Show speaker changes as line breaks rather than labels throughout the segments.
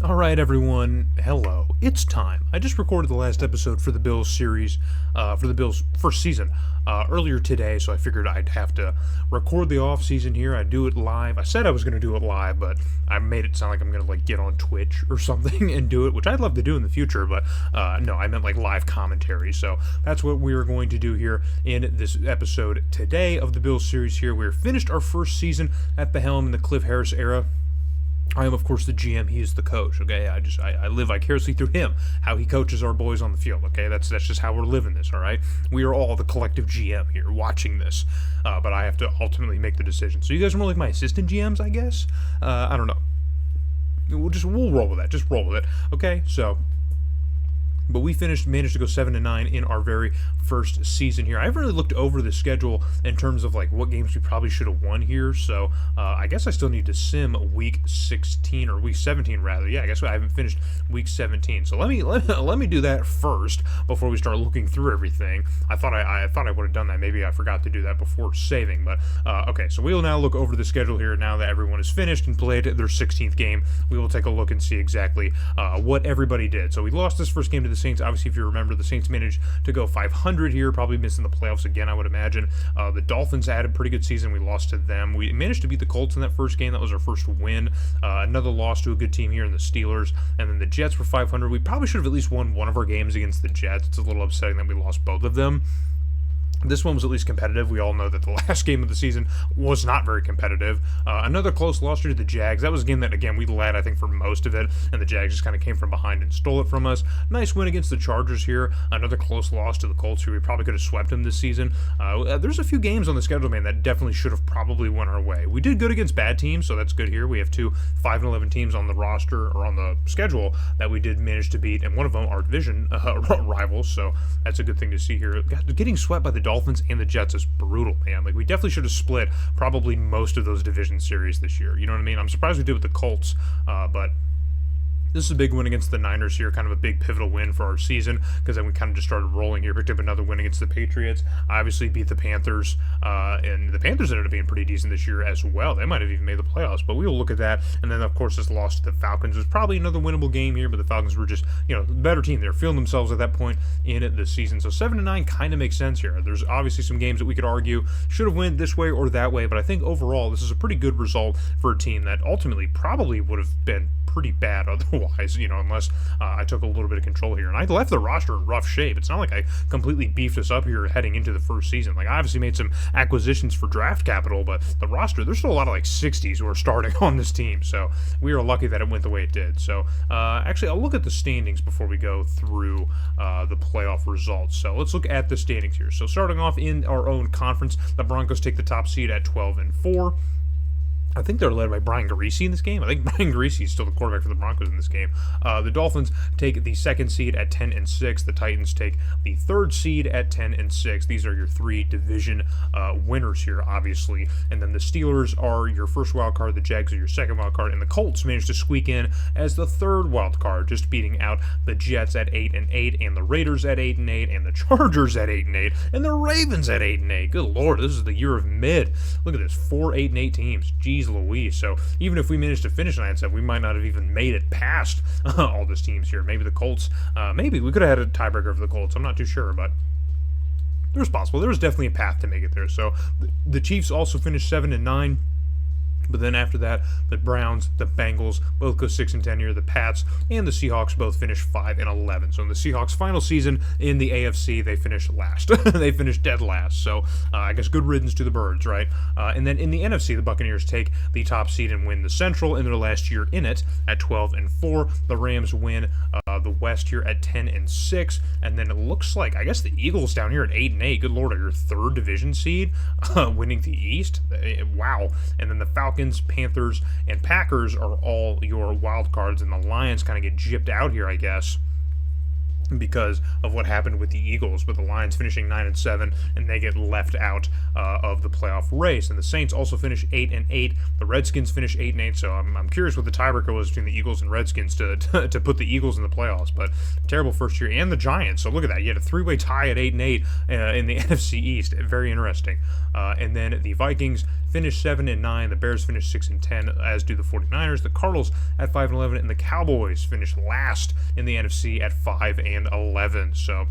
Alright, everyone, hello. It's time. I just recorded the last episode for the Bills series, for the Bills' first season, earlier today, so I figured I'd have to record the off-season here. I'd do it live. I said I was going to do it live, but I made it sound like I'm going to, get on Twitch or something and do it, which I'd love to do in the future, but no, I meant, live commentary. So that's what we are going to do here in this episode today of the Bills series here. We're finished our first season at the helm in the Cliff Harris era. I am, of course, the GM. He is the coach. Okay, I live vicariously through him. How he coaches our boys on the field. Okay, that's just how we're living this. All right, we are all the collective GM here, watching this, but I have to ultimately make the decision. So you guys are more like my assistant GMs, I guess. I don't know. We'll roll with that. Just roll with it. Okay, so. But we managed to go 7-9 in our very first season here. I haven't really looked over the schedule in terms of what games we probably should have won here. So I guess I still need to sim week 16 or week 17 rather. Yeah, I guess I haven't finished week 17. So let me do that first before we start looking through everything. I thought I would have done that. Maybe I forgot to do that before saving. But okay, so we will now look over the schedule here now that everyone is finished and played their 16th game. We will take a look and see exactly what everybody did. So we lost this first game to the Saints. Obviously, if you remember, the Saints managed to go 500 here, probably missing the playoffs again, I would imagine. The Dolphins had a pretty good season. We lost to them. We managed to beat the Colts in that first game. That was our first win. Another loss to a good team here in the Steelers. And then the Jets were 500. We probably should have at least won one of our games against the Jets. It's a little upsetting that we lost both of them. This one was at least competitive. We all know that the last game of the season was not very competitive. Another close loss to the Jags. That was a game that, again, we led, I think, for most of it, and the Jags just kind of came from behind and stole it from us. Nice win against the Chargers here. Another close loss to the Colts, who we probably could have swept them this season. There's a few games on the schedule, man, that definitely should have probably went our way. We did good against bad teams, so that's good here. We have two 5-11 teams on the roster, or on the schedule, that we did manage to beat, and one of them our division rivals, so that's a good thing to see here. Getting swept by the Dolphins and the Jets is brutal, man. We definitely should have split probably most of those division series this year. You know what I mean? I'm surprised we did with the Colts, but this is a big win against the Niners here, kind of a big pivotal win for our season, because then we kind of just started rolling here. Picked up another win against the Patriots, obviously beat the Panthers, and the Panthers ended up being pretty decent this year as well. They might have even made the playoffs, but we will look at that. And then, of course, this loss to the Falcons was probably another winnable game here, but the Falcons were just, the better team. They were feeling themselves at that point in the season. So 7-9 kind of makes sense here. There's obviously some games that we could argue should have went this way or that way, but I think overall this is a pretty good result for a team that ultimately probably would have been pretty bad otherwise, unless I took a little bit of control here. And I left the roster in rough shape. It's not like I completely beefed us up here heading into the first season. I obviously made some acquisitions for draft capital, but the roster, there's still a lot of 60s who are starting on this team. So we are lucky that it went the way it did. So actually, I'll look at the standings before we go through the playoff results. So let's look at the standings here. So starting off in our own conference, the Broncos take the top seed at 12-4. I think they're led by Brian Griese in this game. I think Brian Griese is still the quarterback for the Broncos in this game. The Dolphins take the second seed at 10-6. The Titans take the third seed at 10-6. These are your three division winners here, obviously. And then the Steelers are your first wild card. The Jags are your second wild card. And the Colts managed to squeak in as the third wild card, just beating out the Jets at 8-8, and the Raiders at 8-8, and the Chargers at 8-8, and the Ravens at 8-8. Good Lord, this is the year of mid. Look at this, 4 8-8 teams. Jeez Louise. So even if we managed to finish 9-7, we might not have even made it past all these teams here. Maybe the Colts, maybe we could have had a tiebreaker for the Colts. I'm not too sure, but it was possible. There was definitely a path to make it there. So the Chiefs also finished 7-9. But then after that, the Browns, the Bengals both go 6-10 here. The Pats and the Seahawks both finish 5-11. So in the Seahawks' final season in the AFC, they finished last. They finished dead last. So I guess good riddance to the birds, right? And then in the NFC, the Buccaneers take the top seed and win the Central in their last year in it at 12-4. The Rams win the West here at 10-6. And then it looks like, I guess the Eagles down here at 8-8. Good Lord, are your third division seed winning the East? Wow. And then the Falcons, Panthers, and Packers are all your wild cards, and the Lions kind of get gypped out here, I guess, because of what happened with the Eagles, with the Lions finishing 9-7, and they get left out of the playoff race. And the Saints also finish 8-8. The Redskins finish 8-8. So I'm curious what the tiebreaker was between the Eagles and Redskins to put the Eagles in the playoffs. But terrible first year, and the Giants. So look at that. You had a three-way tie at 8-8 in the NFC East. Very interesting. And then the Vikings finish 7-9. The Bears finish 6-10, as do the 49ers. The Cardinals at 5-11, and the Cowboys finish last in the NFC at 5-11. So,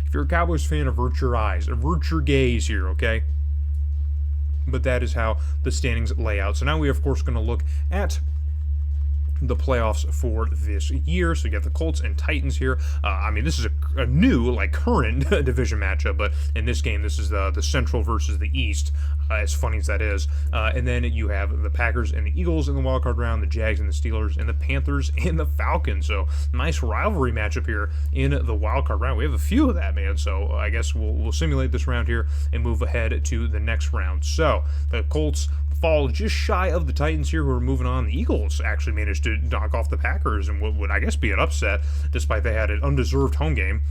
if you're a Cowboys fan, avert your eyes, avert your gaze here, okay? But that is how the standings lay out. So now we are, of course, going to look at the playoffs for this year. So you got the Colts and Titans here. I mean, this is a new, like, current division matchup, but in this game, this is the Central versus the East, as funny as that is. And then you have the Packers and the Eagles in the wildcard round, the Jags and the Steelers, and the Panthers and the Falcons. So nice rivalry matchup here in the wildcard round. We have a few of that, man. So I guess we'll simulate this round here and move ahead to the next round. So the Colts fall just shy of the Titans here, who are moving on. The Eagles actually managed to knock off the Packers and what would, I guess, be an upset, despite they had an undeserved home game.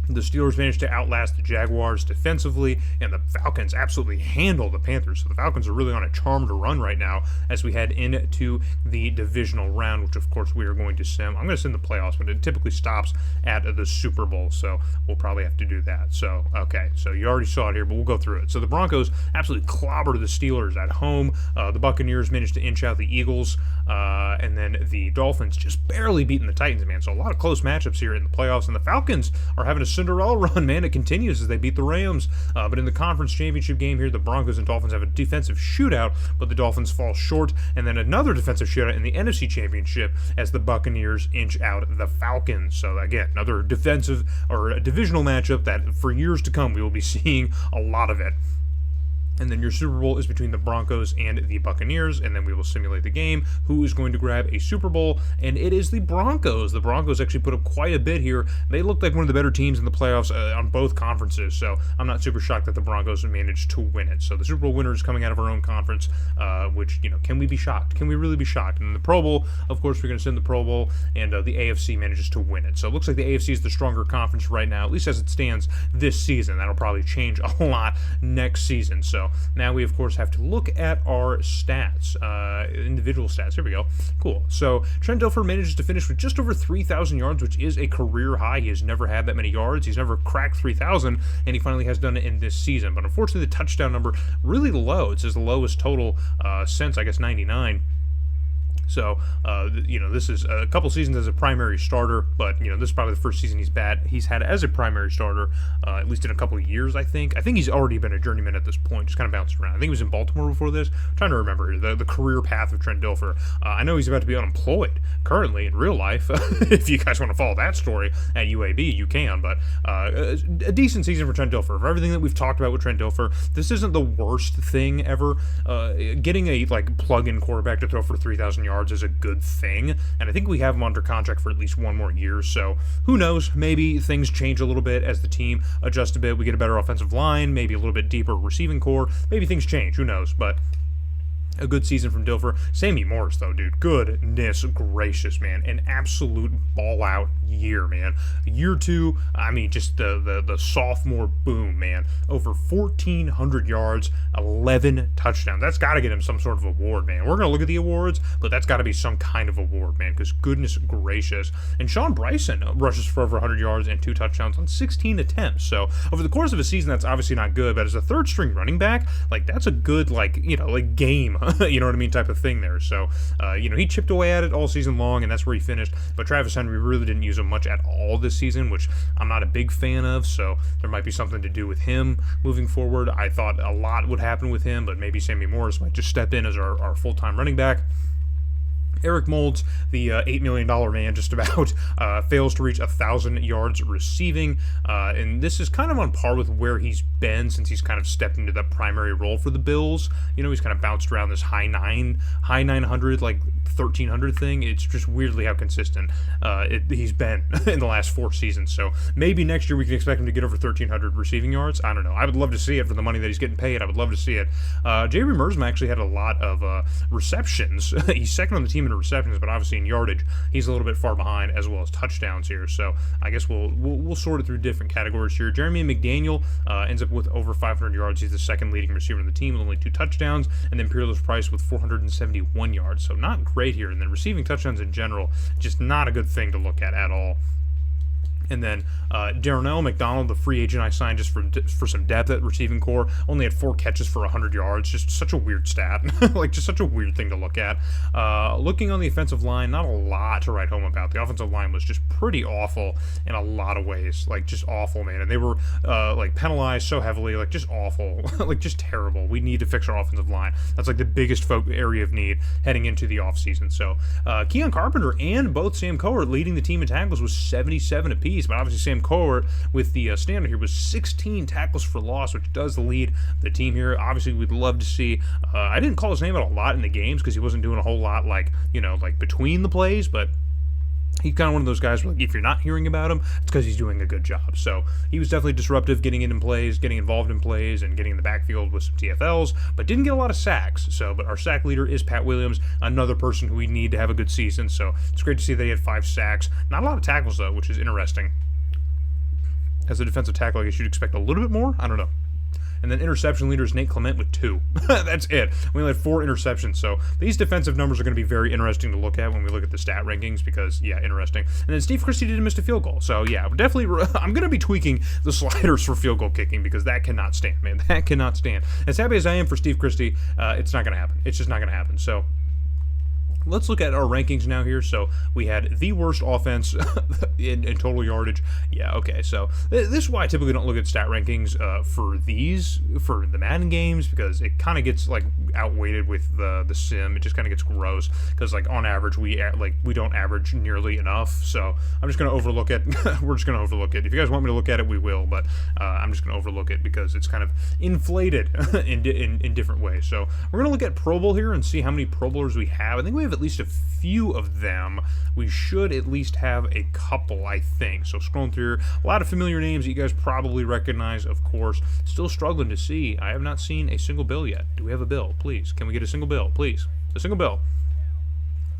The Steelers managed to outlast the Jaguars defensively, and the Falcons absolutely handled the Panthers. So the Falcons are really on a charmed run right now as we head into the divisional round, which, of course, we are going to sim. I'm going to sim the playoffs, but it typically stops at the Super Bowl, so we'll probably have to do that. So, okay, so you already saw it here, but we'll go through it. So the Broncos absolutely clobbered the Steelers at home. The Buccaneers managed to inch out the Eagles, and then the Dolphins just barely beating the Titans, man. So a lot of close matchups here in the playoffs, and the Falcons are having a Cinderella run, man. It continues as they beat the Rams. But in the conference championship game here, the Broncos and Dolphins have a defensive shootout, but the Dolphins fall short. And then another defensive shootout in the NFC championship as the Buccaneers inch out the Falcons. So again, another defensive or a divisional matchup that for years to come we will be seeing a lot of it. And then your Super Bowl is between the Broncos and the Buccaneers, and then we will simulate the game. Who is going to grab a Super Bowl? And it is the Broncos. The Broncos actually put up quite a bit here. They looked like one of the better teams in the playoffs on both conferences, so I'm not super shocked that the Broncos managed to win it. So the Super Bowl winner is coming out of our own conference, which, you know, can we be shocked? Can we really be shocked? And in the Pro Bowl, of course, we're going to send the Pro Bowl, and the AFC manages to win it. So it looks like the AFC is the stronger conference right now, at least as it stands this season. That'll probably change a lot next season. So now we, of course, have to look at our stats, individual stats. Here we go. Cool. So Trent Dilfer manages to finish with just over 3,000 yards, which is a career high. He has never had that many yards. He's never cracked 3,000, and he finally has done it in this season. But unfortunately, the touchdown number really low. It's his lowest total since, I guess, 99. So, you know, this is a couple seasons as a primary starter, but, you know, this is probably the first season he's had as a primary starter, at least in a couple of years, I think. I think he's already been a journeyman at this point, just kind of bounced around. I think he was in Baltimore before this. I'm trying to remember the career path of Trent Dilfer. I know he's about to be unemployed currently in real life. If you guys want to follow that story at UAB, you can, but a decent season for Trent Dilfer. For everything that we've talked about with Trent Dilfer, this isn't the worst thing ever. Getting a, like, plug-in quarterback to throw for 3,000 yards is a good thing, and I think we have him under contract for at least one more year, so who knows, maybe things change a little bit as the team adjusts a bit, we get a better offensive line, maybe a little bit deeper receiving core, maybe things change, who knows, but a good season from Dilfer. Sammy Morris, though, dude, goodness gracious, man, an absolute ball-out year, man. Year two, I mean, just the sophomore boom, man. Over 1,400 yards, 11 touchdowns. That's got to get him some sort of award, man. We're going to look at the awards, but that's got to be some kind of award, man, because goodness gracious. And Sean Bryson rushes for over 100 yards and 2 touchdowns on 16 attempts. So over the course of a season, that's obviously not good, but as a third-string running back, like, that's a good, like, you know, like, game, you know what I mean, type of thing there. So, you know, he chipped away at it all season long, and that's where he finished. But Travis Henry really didn't use him much at all this season, which I'm not a big fan of, so there might be something to do with him moving forward. I thought a lot would happen with him, but maybe Sammy Morris might just step in as our full-time running back. Eric Moulds, the $8 million man, just about fails to reach 1,000 yards receiving, and this is kind of on par with where he's been since he's kind of stepped into that primary role for the Bills. You know, he's kind of bounced around this high 900, like 1,300 thing. It's just weirdly how consistent he's been in the last 4 seasons. So maybe next year we can expect him to get over 1,300 receiving yards. I don't know. I would love to see it for the money that he's getting paid. I would love to see it. Jerry Mersma actually had a lot of receptions. He's second on the team in receptions, but obviously in yardage he's a little bit far behind, as well as touchdowns here. So I guess we'll sort it through different categories here. Jeremy McDaniel ends up with over 500 yards. He's the second leading receiver in the team with only 2 touchdowns, and then Peerless Price with 471 yards. So not great here. And then receiving touchdowns in general, just not a good thing to look at all. And then Darnell McDonald, the free agent I signed just for some depth at receiving core, only had 4 catches for 100 yards. Just such a weird stat. Like, just such a weird thing to look at. Looking on the offensive line, not a lot to write home about. The offensive line was just pretty awful in a lot of ways. Like, just awful, man. And they were, like, penalized so heavily. Like, just awful. Like, just terrible. We need to fix our offensive line. That's, like, the biggest area of need heading into the offseason. So, Keon Carpenter and both Sam Cowart leading the team in tackles was 77 apiece. But obviously Sam Cowart with the standard here was 16 tackles for loss, which does lead the team here. Obviously, we'd love to see. I didn't call his name out a lot in the games because he wasn't doing a whole lot, like, like between the plays, but he's kind of one of those guys where, like, if you're not hearing about him, it's because he's doing a good job. So he was definitely disruptive, getting in plays, getting involved in plays, and getting in the backfield with some TFLs, but didn't get a lot of sacks. But our sack leader is Pat Williams, another person who we need to have a good season. So it's great to see that he had 5 sacks. Not a lot of tackles, though, which is interesting. As a defensive tackle, I guess you'd expect a little bit more. I don't know. And then interception leader is Nate Clement with 2. That's it. We only had 4 interceptions. So these defensive numbers are going to be very interesting to look at when we look at the stat rankings because, yeah, interesting. And then Steve Christie didn't miss a field goal. So, yeah, definitely I'm going to be tweaking the sliders for field goal kicking because that cannot stand, man. That cannot stand. As happy as I am for Steve Christie, it's not going to happen. It's just not going to happen. So let's look at our rankings now here. So we had the worst offense in total yardage. Yeah, okay. So this is why I typically don't look at stat rankings for the Madden games because it kind of gets like outweighted with the sim. It just kind of gets gross because like on average we don't average nearly enough. So I'm just gonna overlook it. We're just gonna overlook it. If you guys want me to look at it, we will. But I'm just gonna overlook it because it's kind of inflated in different ways. So we're gonna look at Pro Bowl here and see how many Pro Bowlers we have. I think we have at least a few of them. We should at least have a couple, I think. So scrolling through here, a lot of familiar names that you guys probably recognize, of course. Still struggling to see. I have not seen a single bill yet. Do we have a bill? Please. Can we get a single bill? Please. A single bill.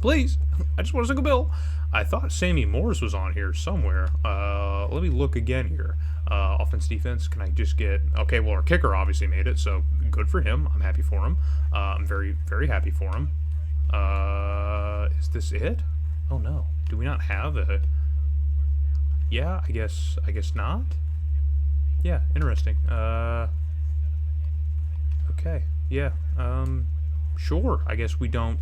Please. I just want a single bill. I thought Sammy Morris was on here somewhere. Let me look again here. Offense, defense, can I just get... Okay, well, our kicker obviously made it, so good for him. I'm happy for him. I'm very, very happy for him. Is this it? Oh no. Do we not have a... Yeah, I guess not. Yeah, interesting. Okay. Yeah. Sure. I guess we don't...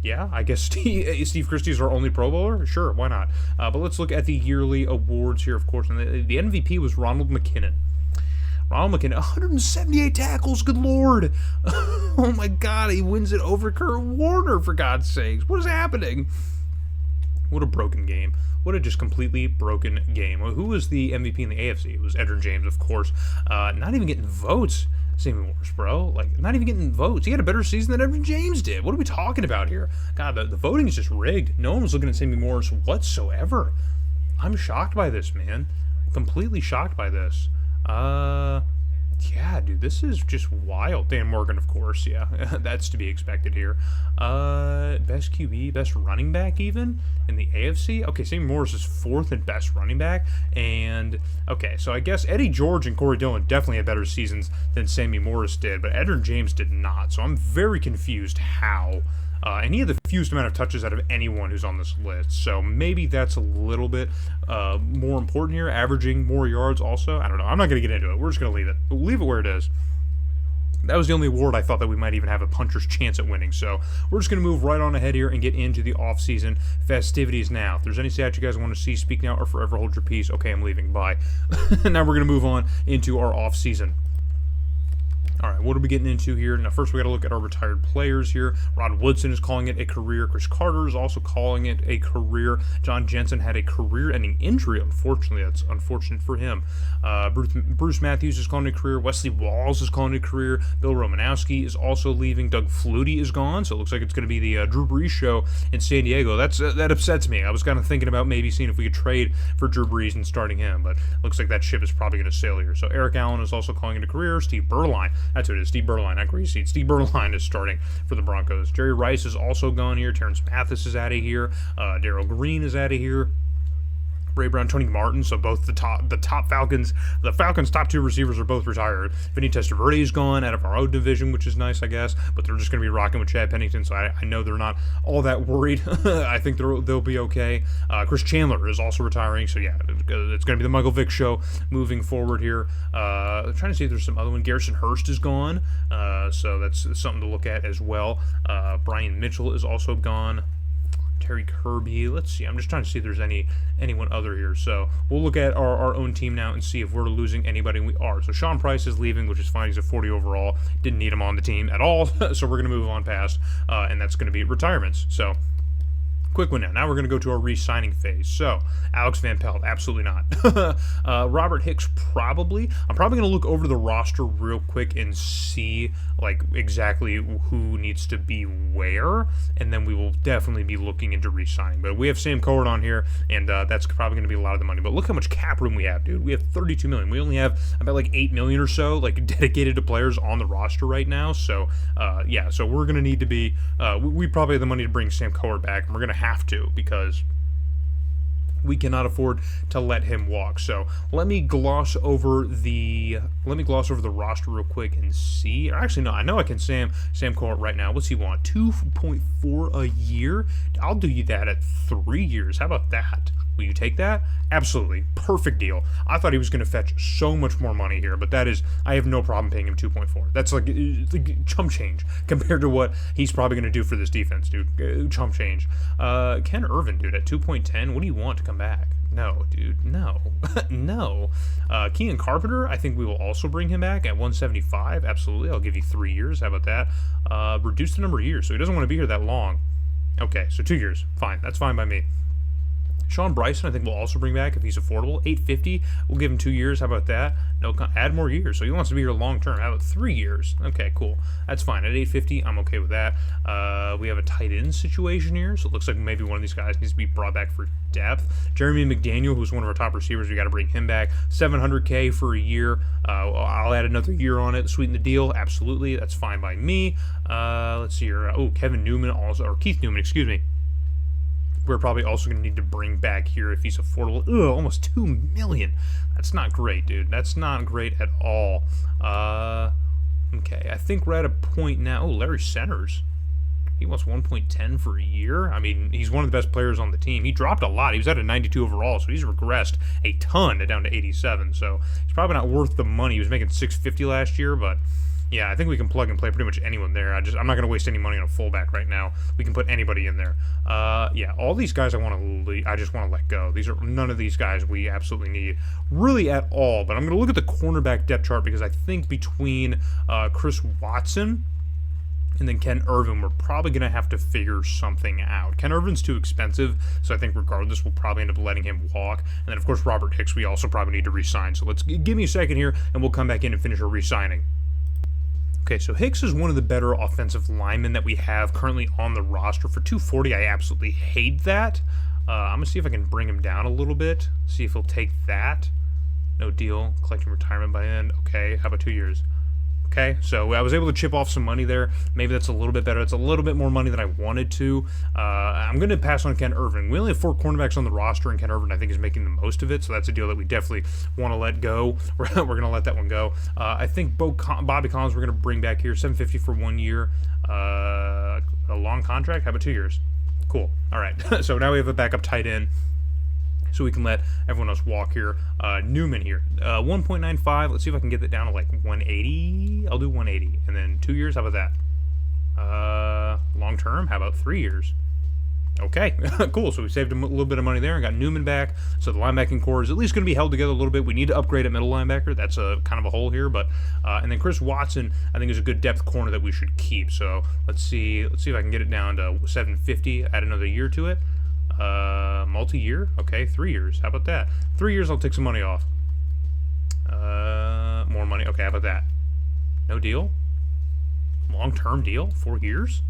Yeah, I guess Steve Christie is our only Pro Bowler? Sure, why not? But let's look at the yearly awards here, of course. And the MVP was Ronald McKinnon. Ronald McKinnon, 178 tackles, good lord. Oh my god, he wins it over Kurt Warner, for God's sakes. What is happening? What a broken game. What a just completely broken game. Well, who was the MVP in the AFC? It was Edgerrin James, of course. Not even getting votes. Sammy Morris, bro. Like, not even getting votes. He had a better season than Edgerrin James did. What are we talking about here? God, the voting is just rigged. No one was looking at Sammy Morris whatsoever. I'm shocked by this, man. Completely shocked by this. Yeah, dude, this is just wild. Dan Morgan, of course, yeah. That's to be expected here. Best QB, best running back even in the AFC. Okay, Sammy Morris is 4th in best running back. And, okay, so I guess Eddie George and Corey Dillon definitely had better seasons than Sammy Morris did, but Edgerrin James did not. So I'm very confused how. And he had the fewest amount of touches out of anyone who's on this list. So maybe that's a little bit more important here, averaging more yards also. I don't know. I'm not going to get into it. We're just going to leave it. We'll leave it where it is. That was the only award I thought that we might even have a puncher's chance at winning. So we're just going to move right on ahead here and get into the off-season festivities now. If there's any stats you guys want to see, speak now or forever hold your peace. Okay, I'm leaving. Bye. Now we're going to move on into our off-season. All right, what are we getting into here? Now, first we got to look at our retired players here. Rod Woodson is calling it a career. Chris Carter is also calling it a career. John Jensen had a career-ending injury, unfortunately. That's unfortunate for him. Bruce Matthews is calling it a career. Wesley Walls is calling it a career. Bill Romanowski is also leaving. Doug Flutie is gone, so it looks like it's going to be the Drew Brees show in San Diego. That upsets me. I was kind of thinking about maybe seeing if we could trade for Drew Brees and starting him, but looks like that ship is probably going to sail here. So Eric Allen is also calling it a career. Steve Berline. That's who it is. Steve Berline, not Greasy. Steve Berline is starting for the Broncos. Jerry Rice is also gone here. Terrence Mathis is out of here. Darrell Green is out of here. Ray Brown, Tony Martin, so both the top Falcons, the Falcons' top 2 receivers are both retired. Vinny Testaverde's gone out of our own division, which is nice, I guess, but they're just going to be rocking with Chad Pennington, so I know they're not all that worried. I think they'll be okay. Chris Chandler is also retiring, so yeah, it's going to be the Michael Vick show moving forward here. I'm trying to see if there's some other one. Garrison Hurst is gone, so that's something to look at as well. Brian Mitchell is also gone. Terry Kirby. Let's see. I'm just trying to see if there's anyone other here. So we'll look at our own team now and see if we're losing anybody. And we are. So Sean Price is leaving, which is fine. He's a 40 overall. Didn't need him on the team at all. So we're going to move on past, and that's going to be retirements. So quick one now. Now we're going to go to our re-signing phase. So, Alex Van Pelt, absolutely not. Robert Hicks, probably. I'm probably going to look over the roster real quick and see, like, exactly who needs to be where, and then we will definitely be looking into re-signing. But we have Sam Coward on here, and that's probably going to be a lot of the money. But look how much cap room we have, dude. We have $32 million. We only have about, like, $8 million or so, like, dedicated to players on the roster right now. So, yeah, so we're going to need to be, we probably have the money to bring Sam Coward back, and we're going to have to, because we cannot afford to let him walk. So let me gloss over the roster real quick and see. Actually, no, I know I can Sam Cowart right now. What's he want? 2.4 a year? I'll do you that at 3 years. How about that? Will you take that? Absolutely. Perfect deal. I thought he was going to fetch so much more money here, but I have no problem paying him 2.4. That's like chump change compared to what he's probably going to do for this defense, dude. Chump change. Ken Irvin, dude, at 2.10, what do you want to come back? No, dude, no. No. Keenan Carpenter, I think we will also bring him back at 175. Absolutely. I'll give you 3 years. How about that? Reduce the number of years, so he doesn't want to be here that long. Okay, so 2 years. Fine. That's fine by me. Sean Bryson, I think we'll also bring back if he's affordable. $850. We'll give him 2 years. How about that? No, add more years. So he wants to be here long term. How about 3 years? Okay, cool. That's fine. At $850, I'm okay with that. We have a tight end situation here, so it looks like maybe one of these guys needs to be brought back for depth. Jeremy McDaniel, who's one of our top receivers, we got to bring him back. $700K for a year. I'll add another year on it. Sweeten the deal. Absolutely. That's fine by me. Let's see here. Kevin Newman also, or Keith Newman, excuse me. We're probably also going to need to bring back here if he's affordable. Ugh, almost $2 million. That's not great, dude. That's not great at all. Okay, I think we're at a point now. Oh, Larry Centers. He wants 1.10 for a year. I mean, he's one of the best players on the team. He dropped a lot. He was at a 92 overall, so he's regressed a ton down to 87. So he's probably not worth the money. He was making $650 last year, but yeah, I think we can plug and play pretty much anyone there. I'm not going to waste any money on a fullback right now. We can put anybody in there. Yeah, all these guys I just want to let go. None of these guys we absolutely need really at all. But I'm going to look at the cornerback depth chart because I think between Chris Watson and then Ken Irvin, we're probably going to have to figure something out. Ken Irvin's too expensive, so I think regardless, we'll probably end up letting him walk. And then, of course, Robert Hicks, we also probably need to re-sign. So give me a second here, and we'll come back in and finish our re-signing. Okay, so Hicks is one of the better offensive linemen that we have currently on the roster. For 240, I absolutely hate that. I'm going to see if I can bring him down a little bit, see if he'll take that. No deal. Collecting retirement by end. Okay, how about 2 years? Okay, so I was able to chip off some money there. Maybe that's a little bit better. It's a little bit more money than I wanted to. I'm going to pass on Ken Irvin. We only have 4 cornerbacks on the roster, and Ken Irvin, I think, is making the most of it, so that's a deal that we definitely want to let go. We're going to let that one go. I think Bobby Collins we're going to bring back here, $750 for 1 year. A long contract? How about 2 years? Cool. All right, so now we have a backup tight end, so we can let everyone else walk here. Newman here, 1.95. Let's see if I can get that down to like 180. I'll do 180. And then 2 years, how about that? Long term, how about 3 years? Okay, cool. So we saved a little bit of money there and got Newman back. So the linebacking core is at least going to be held together a little bit. We need to upgrade at middle linebacker. That's a kind of a hole here. But and then Chris Watson, I think, is a good depth corner that we should keep. So let's see if I can get it down to 750. Add another year to it. Multi-year? Okay, 3 years. How about that? 3 years, I'll take some money off. More money. Okay, how about that? No deal? Long-term deal? 4 years?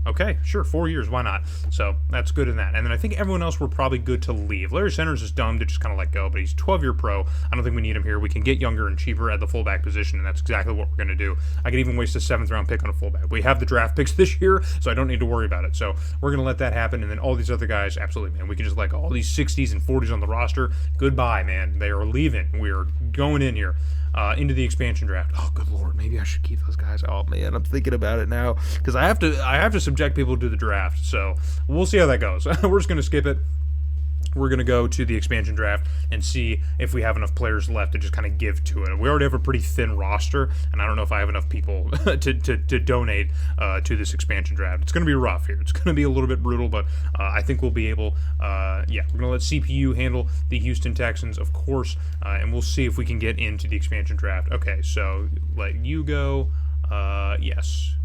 Okay, sure, 4 years, why not? So that's good in that. And then I think everyone else we're probably good to leave. Larry Centers is dumb to just kind of let go, but he's 12-year pro. I don't think we need him here. We can get younger and cheaper at the fullback position, and that's exactly what we're going to do. I could even waste a 7th-round pick on a fullback. We have the draft picks this year, so I don't need to worry about it. So we're going to let that happen, and then all these other guys, absolutely, man. We can just let go. All these 60s and 40s on the roster, goodbye, man. They are leaving. We are going in here. Into the expansion draft. Oh, good lord, maybe I should keep those guys. Oh man, I'm thinking about it now because I have to subject people to the draft. So we'll see how that goes. We're just gonna skip it. We're going to go to the expansion draft and see if we have enough players left to just kind of give to it. We already have a pretty thin roster, and I don't know if I have enough people to donate to this expansion draft. It's going to be rough here. It's going to be a little bit brutal, but I think we'll be able, we're going to let CPU handle the Houston Texans, of course, and we'll see if we can get into the expansion draft. Okay, so let you go. Yes.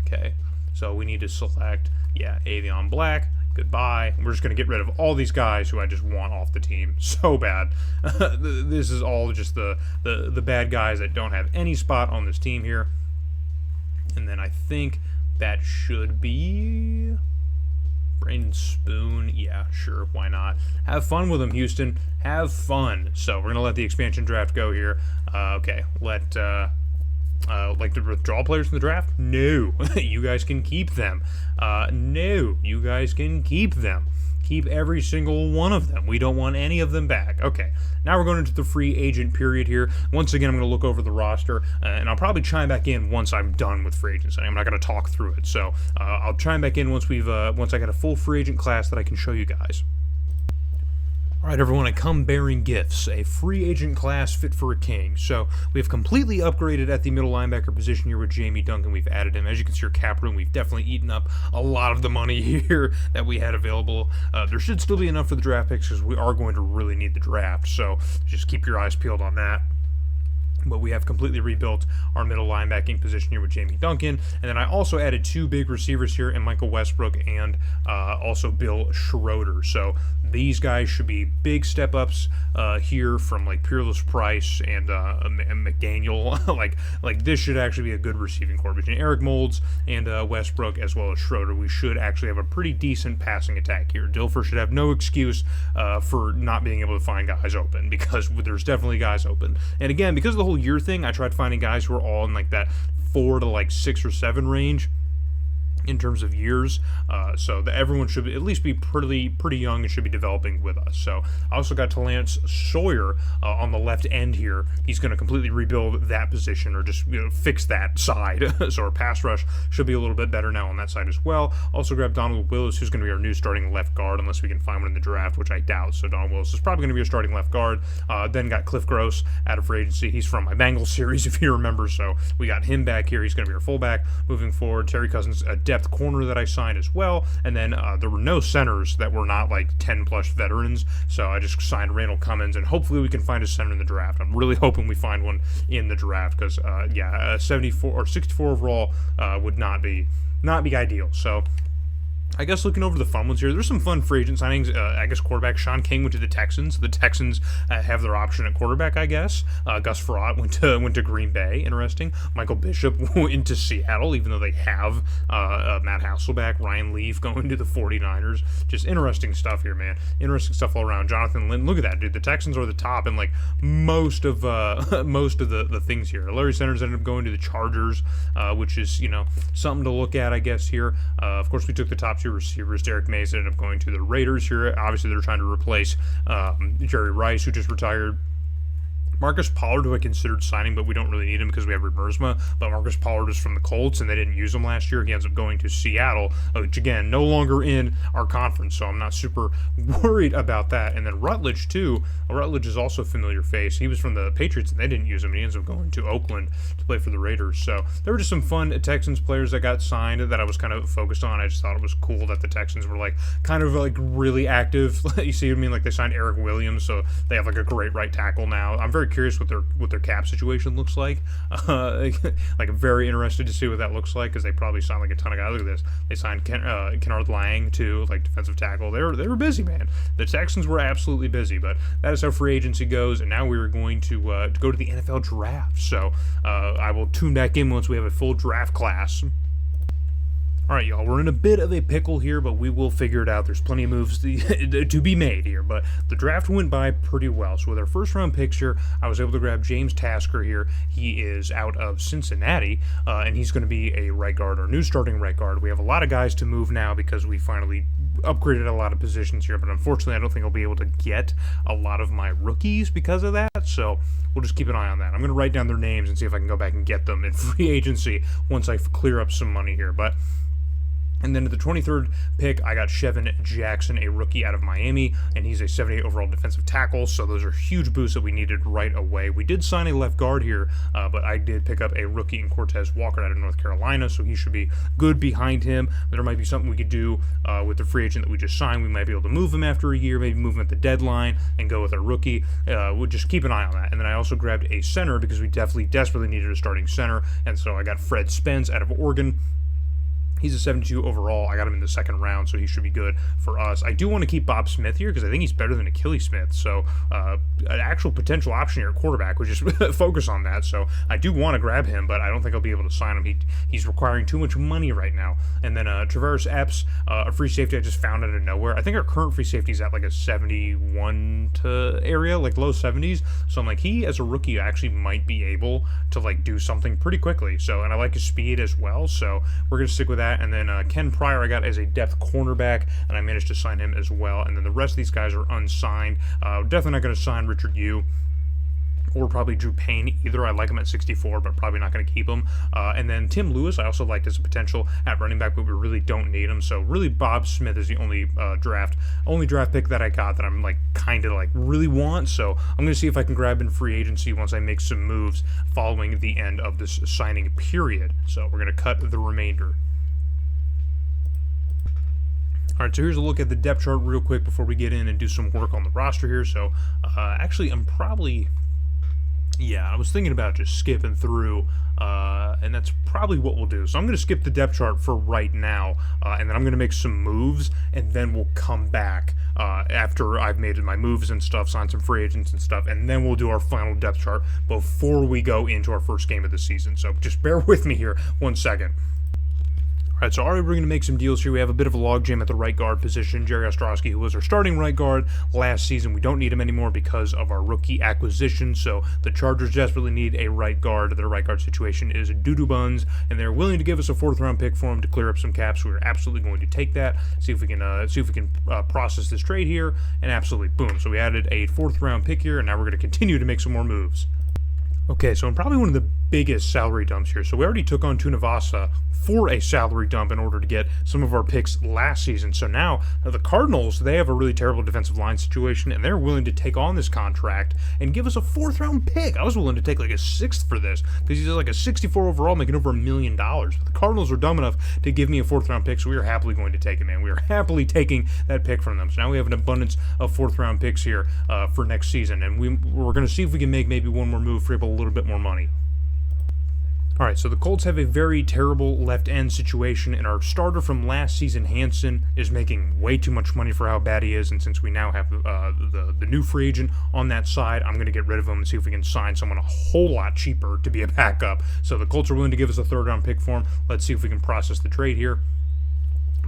Okay, so we need to select, Avion Black. Goodbye. We're just going to get rid of all these guys who I just want off the team so bad. This is all just the bad guys that don't have any spot on this team here. And then I think that should be Brandon Spoon. Yeah, sure. Why not? Have fun with them, Houston. Have fun. So we're going to let the expansion draft go here. Okay. Like to withdraw players from the draft? No. You guys can keep them. No. You guys can keep them. Keep every single one of them. We don't want any of them back. Okay. Now we're going into the free agent period here. Once again, I'm going to look over the roster, and I'll probably chime back in once I'm done with free agency. I'm not going to talk through it. So I'll chime back in once I got a full free agent class that I can show you guys. All right, everyone, I come bearing gifts, a free agent class fit for a king. So we have completely upgraded at the middle linebacker position here with Jamie Duncan. We've added him. As you can see, our cap room, we've definitely eaten up a lot of the money here that we had available. There should still be enough for the draft picks because we are going to really need the draft. So just keep your eyes peeled on that. But we have completely rebuilt our middle linebacking position here with Jamie Duncan. And then I also added 2 big receivers here in Michael Westbrook and also Bill Schroeder. So these guys should be big step-ups here from like Peerless Price and McDaniel. like this should actually be a good receiving core between Eric Moulds and Westbrook as well as Schroeder. We should actually have a pretty decent passing attack here. Dilfer should have no excuse for not being able to find guys open because there's definitely guys open. And again, because of the whole year thing, I tried finding guys who are all in like that 4 to like 6 or 7 range in terms of years, so that everyone should at least be pretty young and should be developing with us. So I also got Talance Sawyer on the left end here. He's going to completely rebuild that position or just fix that side. So our pass rush should be a little bit better now on that side as well. Also grabbed Donald Willis, who's going to be our new starting left guard unless we can find one in the draft, which I doubt. So Donald Willis is probably going to be our starting left guard. Then got Cliff Gross out of free agency. He's from my Bengals series, if you remember. So we got him back here. He's going to be our fullback moving forward. Terry Cousins, a depth corner that I signed as well, and then there were no centers that were not like 10 plus veterans, so I just signed Randall Cummins, and hopefully we can find a center in the draft. I'm really hoping we find one in the draft because 74 or 64 overall would not be ideal. So I guess looking over the fun ones here, there's some fun free agent signings. I guess quarterback Sean King went to the Texans. The Texans have their option at quarterback, I guess. Gus Frerotte went to Green Bay. Interesting. Michael Bishop went to Seattle, even though they have Matt Hasselbeck. Ryan Leaf going to the 49ers. Just interesting stuff here, man. Interesting stuff all around. Jonathan Lynn, look at that, dude. The Texans are the top in like most of the things here. Larry Centers ended up going to the Chargers, which is something to look at, I guess here. Of course, we took the top 2 receivers. Derek Mason ended up going to the Raiders here. Obviously, they're trying to replace Jerry Rice, who just retired. Marcus Pollard, who I considered signing, but we don't really need him because we have Remersma. But Marcus Pollard is from the Colts, and they didn't use him last year. He ends up going to Seattle, which, again, no longer in our conference, so I'm not super worried about that. And then Rutledge, too. Rutledge is also a familiar face. He was from the Patriots, and they didn't use him, and he ends up going to Oakland to play for the Raiders. So there were just some fun Texans players that got signed that I was kind of focused on. I just thought it was cool that the Texans were, like, kind of, like, really active. You see what I mean? Like, they signed Eric Williams, so they have, like, a great right tackle now. I'm very curious what their cap situation looks like. Like I'm very interested to see what that looks like because they probably signed like a ton of guys. Look at this. They signed Kennard Lang too, like defensive tackle. They were busy, man. The Texans were absolutely busy, but that is how free agency goes. And now we are going to go to the NFL draft. So I will tune back in once we have a full draft class. All right, y'all, we're in a bit of a pickle here, but we will figure it out. There's plenty of moves to be made here, but the draft went by pretty well. So with our first-round picks here, I was able to grab James Tasker here. He is out of Cincinnati, and he's going to be a right guard, our new starting right guard. We have a lot of guys to move now because we finally upgraded a lot of positions here, but unfortunately, I don't think I'll be able to get a lot of my rookies because of that, so we'll just keep an eye on that. I'm going to write down their names and see if I can go back and get them in free agency once I clear up some money here, but... And then at the 23rd pick, I got Shevin Jackson, a rookie out of Miami, and he's a 78 overall defensive tackle, so those are huge boosts that we needed right away. We did sign a left guard here, but I did pick up a rookie in Cortez Walker out of North Carolina, so he should be good behind him. There might be something we could do with the free agent that we just signed. We might be able to move him after a year, maybe move him at the deadline and go with a rookie. We'll just keep an eye on that. And then I also grabbed a center because we desperately needed a starting center, and so I got Fred Spence out of Oregon. He's a 72 overall. I got him in the second round, so he should be good for us. I do want to keep Bob Smith here because I think he's better than Achilles Smith. So an actual potential option here at quarterback. We just focus on that. So I do want to grab him, but I don't think I'll be able to sign him. He's requiring too much money right now. And then Traverse Epps, a free safety I just found out of nowhere. I think our current free safety is at like a 71 to area, like low 70s. So I'm like, he as a rookie actually might be able to like do something pretty quickly. So, and I like his speed as well. So we're going to stick with that. And then Ken Pryor I got as a depth cornerback, and I managed to sign him as well. And then the rest of these guys are unsigned. Definitely not going to sign Richard Yu or probably Drew Payne either. I like him at 64, but probably not going to keep him. And then Tim Lewis I also liked as a potential at running back, but we really don't need him. So really Bob Smith is the only draft pick that I got that I'm like kind of like really want. So I'm going to see if I can grab in free agency once I make some moves following the end of this signing period. So we're going to cut the remainder. All right, so here's a look at the depth chart real quick before we get in and do some work on the roster here. So actually, I was thinking about just skipping through, and that's probably what we'll do. So I'm going to skip the depth chart for right now, and then I'm going to make some moves, and then we'll come back after I've made my moves and stuff, signed some free agents and stuff, and then we'll do our final depth chart before we go into our first game of the season. So just bear with me here 1 second. All right, so already we're going to make some deals here. We have a bit of a logjam at the right guard position. Jerry Ostrowski, who was our starting right guard last season, we don't need him anymore because of our rookie acquisition. So the Chargers desperately need a right guard. Their right guard situation is doo-doo buns, and they're willing to give us a 4th-round pick for him to clear up some caps. We're absolutely going to take that. See if we can process this trade here, and absolutely boom. So we added a 4th-round pick here, and now we're going to continue to make some more moves. Okay, so I'm probably one of the biggest salary dumps here. So we already took on Tunavasa for a salary dump in order to get some of our picks last season. So now the Cardinals, they have a really terrible defensive line situation, and they're willing to take on this contract and give us a 4th-round pick. I was willing to take like a 6th for this because he's like a 64 overall, making over $1 million. But the Cardinals were dumb enough to give me a 4th-round pick, so we are happily going to take it, man. We are happily taking that pick from them. So now we have an abundance of 4th-round picks here for next season, and we're going to see if we can make maybe one more move for a little bit more money. All right, so the Colts have a very terrible left end situation, and our starter from last season, Hansen, is making way too much money for how bad he is. And since we now have the new free agent on that side, I'm going to get rid of him and see if we can sign someone a whole lot cheaper to be a backup. So the Colts are willing to give us a 3rd-round pick for him. Let's see if we can process the trade here.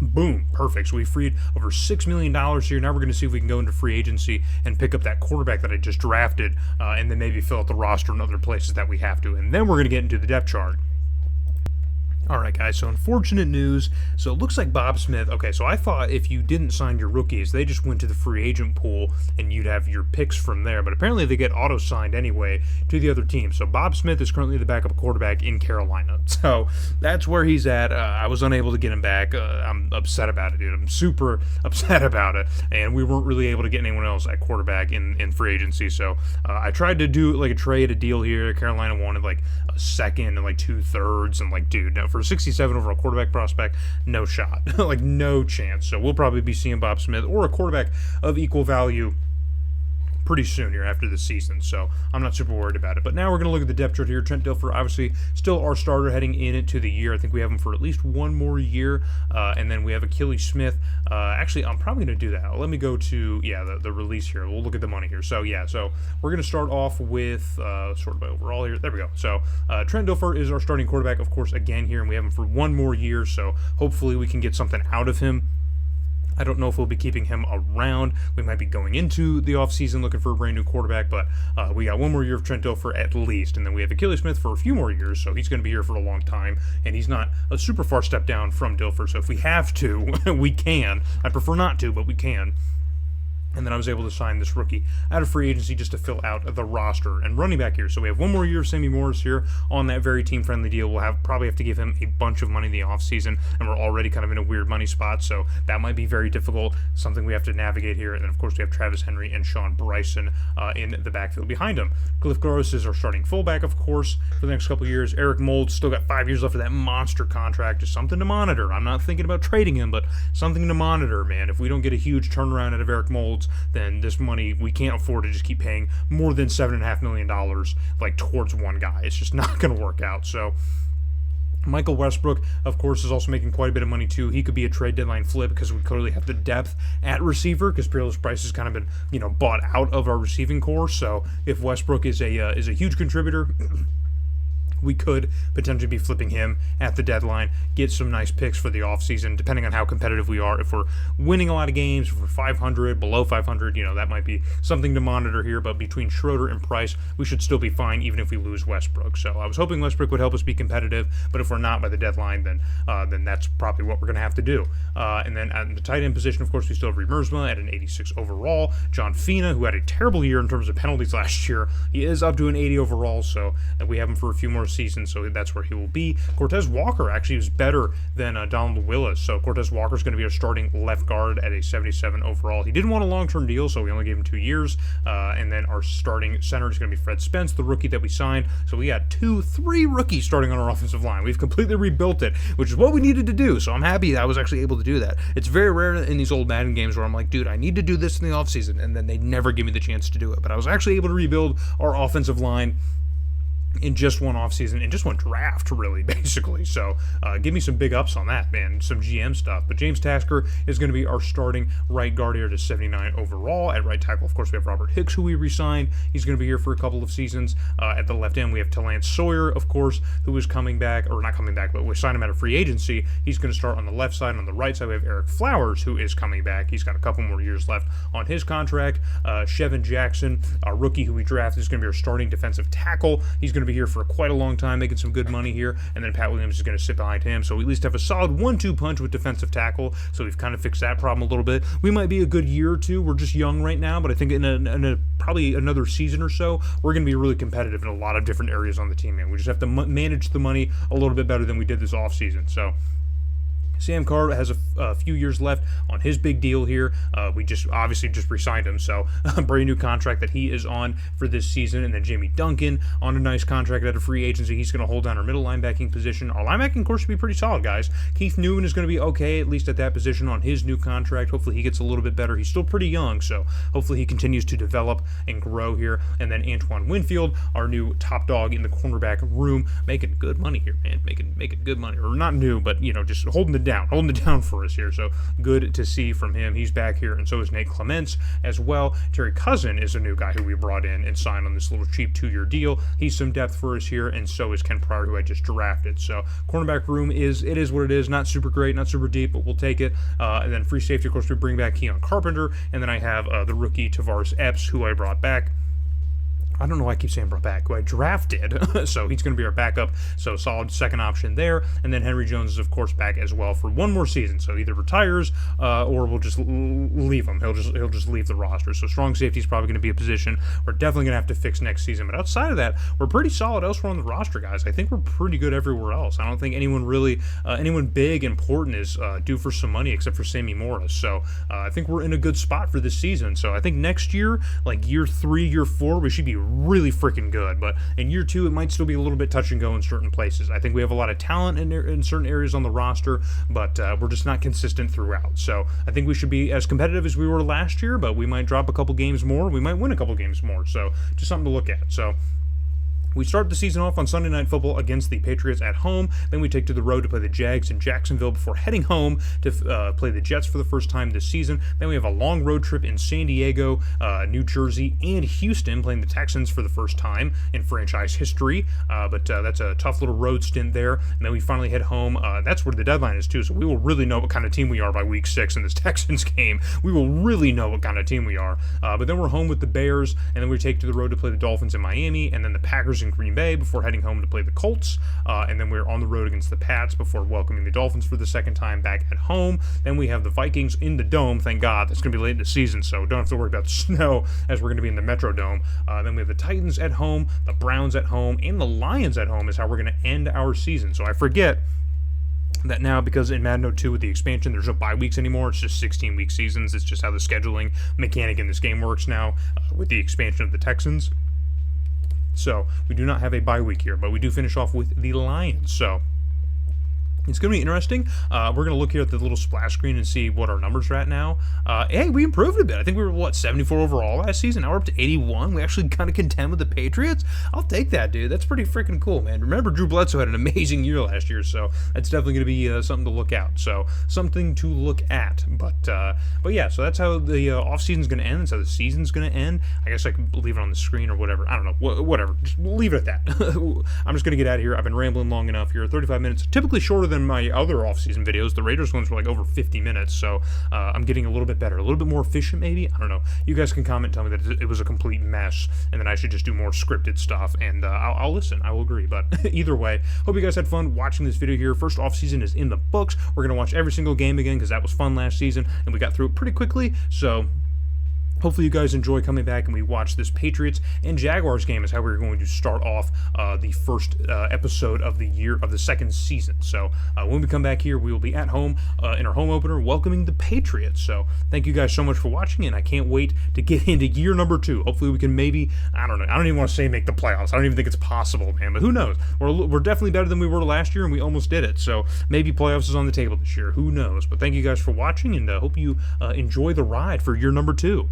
Boom, perfect. So we freed over $6 million here. Now we're going to see if we can go into free agency and pick up that quarterback that I just drafted, and then maybe fill out the roster in other places that we have to. And then we're going to get into the depth chart. All right, guys, so unfortunate news. So it looks like Bob Smith, okay, so I thought if you didn't sign your rookies, they just went to the free agent pool and you'd have your picks from there. But apparently they get auto-signed anyway to the other team. So Bob Smith is currently the backup quarterback in Carolina. So that's where he's at. I was unable to get him back. I'm upset about it, dude. I'm super upset about it. And we weren't really able to get anyone else at quarterback in free agency. So I tried to do like a deal here. Carolina wanted like a 2nd and like 2/3. And like, dude, no, for a 67 overall quarterback prospect, no shot. Like, no chance. So we'll probably be seeing Bob Smith or a quarterback of equal value pretty soon here after the season, so I'm not super worried about it. But now we're going to look at the depth chart here. Trent Dilfer, obviously, still our starter heading into the year. I think we have him for at least one more year, and then we have Achilles Smith. Actually, I'm probably going to do that. Let me go to, the release here. We'll look at the money here. So, so we're going to start off with sort of by overall here. There we go. So, Trent Dilfer is our starting quarterback, of course, again here, and we have him for one more year, so hopefully we can get something out of him. I don't know if we'll be keeping him around. We might be going into the offseason looking for a brand new quarterback, but we got one more year of Trent Dilfer at least, and then we have Achilles Smith for a few more years, so he's going to be here for a long time, and he's not a super far step down from Dilfer, so if we have to, we can. I prefer not to, but we can. And then I was able to sign this rookie out of free agency just to fill out the roster. And running back here, so we have one more year of Sammy Morris here on that very team-friendly deal. We'll probably have to give him a bunch of money in the offseason, and we're already kind of in a weird money spot, so that might be very difficult, something we have to navigate here. And then, of course, we have Travis Henry and Sean Bryson in the backfield behind him. Cliff Gross is our starting fullback, of course, for the next couple of years. Eric Mold still got 5 years left of that monster contract. Just something to monitor. I'm not thinking about trading him, but something to monitor, man. If we don't get a huge turnaround out of Eric Mold, then this money, we can't afford to just keep paying more than $7.5 million like towards one guy. It's just not going to work out. So Michael Westbrook, of course, is also making quite a bit of money too. He could be a trade deadline flip because we clearly have the depth at receiver because Peerless Price has kind of been bought out of our receiving core. So if Westbrook is a huge contributor, we could potentially be flipping him at the deadline, get some nice picks for the offseason, depending on how competitive we are. If we're winning a lot of games, if we're 500, below 500, that might be something to monitor here. But between Schroeder and Price, we should still be fine, even if we lose Westbrook. So I was hoping Westbrook would help us be competitive, but if we're not by the deadline, then that's probably what we're going to have to do. And then at the tight end position, of course, we still have Reed Mersma at an 86 overall. John Fina, who had a terrible year in terms of penalties last year, he is up to an 80 overall, so we have him for a few more season, so that's where he will be. Cortez Walker actually was better than Donald Willis, so Cortez Walker is going to be our starting left guard at a 77 overall. He didn't want a long-term deal, so we only gave him 2 years, and then our starting center is going to be Fred Spence, the rookie that we signed. So we got 3 rookies starting on our offensive line. We've completely rebuilt it, which is what we needed to do, so I'm happy that I was actually able to do that. It's very rare in these old Madden games where I'm like, dude, I need to do this in the offseason, and then they never give me the chance to do it. But I was actually able to rebuild our offensive line in just one offseason, in just one draft, really, basically. So give me some big ups on that, man, some GM stuff. But James Tasker is going to be our starting right guard here to 79 overall. At right tackle, of course, we have Robert Hicks, who we re-signed. He's going to be here for a couple of seasons. At the left end, we have Talance Sawyer, of course, who is coming back, or not coming back, but we signed him out of free agency. He's going to start on the left side. On the right side, we have Eric Flowers, who is coming back. He's got a couple more years left on his contract. Chevin Jackson, our rookie who we drafted, is going to be our starting defensive tackle. He's going to be here for quite a long time, making some good money here, and then Pat Williams is going to sit behind him, so we at least have a solid 1-2 punch with defensive tackle, so we've kind of fixed that problem a little bit. We might be a good year or two. We're just young right now, but I think in a probably another season or so, we're going to be really competitive in a lot of different areas on the team, man. We just have to manage the money a little bit better than we did this offseason, so Sam Carr has a few years left on his big deal here. We obviously just re-signed him, so a brand new contract that he is on for this season. And then Jamie Duncan on a nice contract out of free agency. He's going to hold down our middle linebacking position. Our linebacking course should be pretty solid, guys. Keith Newman is going to be okay, at least at that position on his new contract. Hopefully he gets a little bit better. He's still pretty young, so hopefully he continues to develop and grow here. And then Antoine Winfield, our new top dog in the cornerback room, making good money here, man. Making good money. Or not new, but, just holding it down for us here. So good to see from him. He's back here, and so is Nate Clements as well. Terry Cousin is a new guy who we brought in and signed on this little cheap 2-year deal. He's some depth for us here, and so is Ken Pryor, who I just drafted. So cornerback room is what it is. Not super great, not super deep, but we'll take it. And then free safety, of course, we bring back Keon Carpenter, and then I have the rookie Tavares Epps, who I brought back. I don't know why I keep saying brought back, who I drafted, so he's going to be our backup, so solid second option there. And then Henry Jones is, of course, back as well for one more season, so either retires or we'll just leave him. He'll just leave the roster. So strong safety is probably going to be a position we're definitely going to have to fix next season. But outside of that, we're pretty solid elsewhere on the roster, guys. I think we're pretty good everywhere else. I don't think anyone really, anyone big, important is due for some money except for Sammy Morris. So I think we're in a good spot for this season. So I think next year, like year 3, year 4, we should be really freaking good. But in year 2, it might still be a little bit touch and go in certain places. I think we have a lot of talent in certain areas on the roster, but we're just not consistent throughout. So I think we should be as competitive as we were last year, but we might drop a couple games more. We might win a couple games more. So just something to look at. So we start the season off on Sunday Night Football against the Patriots at home. Then we take to the road to play the Jags in Jacksonville before heading home to play the Jets for the first time this season. Then we have a long road trip in San Diego, New Jersey, and Houston, playing the Texans for the first time in franchise history. But that's a tough little road stint there. And then we finally head home. That's where the deadline is, too, so we will really know what kind of team we are by week 6 in this Texans game. We will really know what kind of team we are. But then we're home with the Bears, and then we take to the road to play the Dolphins in Miami, and then the Packers in Green Bay before heading home to play the Colts, and then we're on the road against the Pats before welcoming the Dolphins for the second time back at home. Then we have the Vikings in the Dome. Thank God, that's going to be late in the season, so don't have to worry about snow as we're going to be in the Metrodome. Then we have the Titans at home, the Browns at home, and the Lions at home is how we're going to end our season. So I forget that now, because in Madden 02 with the expansion, there's no bye weeks anymore. It's just 16-week seasons. It's just how the scheduling mechanic in this game works now with the expansion of the Texans. So we do not have a bye week here, but we do finish off with the Lions. So it's going to be interesting. We're going to look here at the little splash screen and see what our numbers are at now. Hey, we improved a bit. I think we were, 74 overall last season? Now we're up to 81. We actually kind of contend with the Patriots. I'll take that, dude. That's pretty freaking cool, man. Remember, Drew Bledsoe had an amazing year last year, so that's definitely going to be something to look out. So something to look at. But yeah, so that's how the offseason's going to end. That's how the season's going to end. I guess I can leave it on the screen or whatever. I don't know. Whatever. Just leave it at that. I'm just going to get out of here. I've been rambling long enough here. 35 minutes. Typically shorter than my other offseason videos. The Raiders ones were like over 50 minutes, so I'm getting a little bit better, a little bit more efficient maybe. I don't know. You guys can comment, tell me that it was a complete mess, and then I should just do more scripted stuff, and I'll listen. I will agree, but either way, hope you guys had fun watching this video here. First offseason is in the books. We're going to watch every single game again because that was fun last season, and we got through it pretty quickly, so hopefully you guys enjoy coming back and we watch this Patriots and Jaguars game is how we're going to start off the first episode of the year of the second season. So when we come back here, we will be at home in our home opener welcoming the Patriots. So thank you guys so much for watching, and I can't wait to get into year number 2. Hopefully we can maybe, I don't know, I don't even want to say make the playoffs. I don't even think it's possible, man, but who knows? We're definitely better than we were last year, and we almost did it. So maybe playoffs is on the table this year. Who knows? But thank you guys for watching, and hope you enjoy the ride for year number 2.